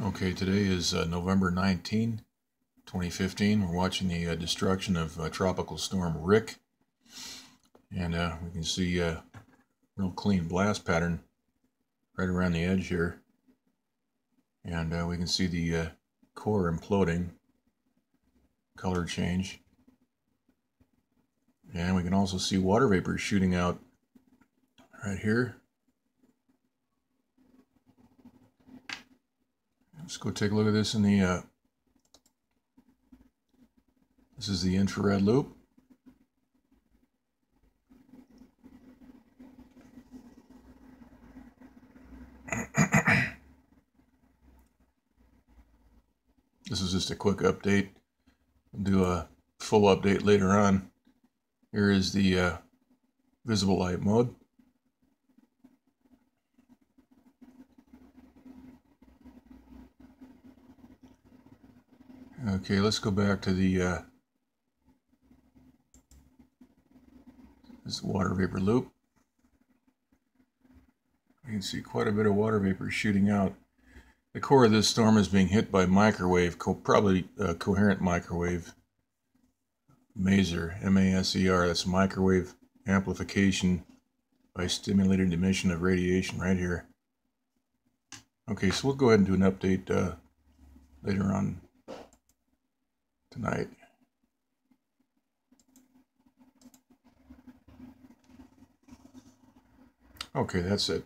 Okay, today is November 19, 2015. We're watching the destruction of Tropical Storm Rick. And we can see a real clean blast pattern right around the edge here. And we can see the core imploding, color change. And we can also see water vapor shooting out right here. Let's go take a look at this in the, this is the infrared loop. This is just a quick update. We'll do a full update later on. Here is the visible light mode. Okay, let's go back to the this water vapor loop. You can see quite a bit of water vapor shooting out. The core of this storm is being hit by microwave, probably coherent microwave maser, M-A-S-E-R. That's microwave amplification by stimulated emission of radiation right here. Okay, so we'll go ahead and do an update later on tonight. Okay, that's it.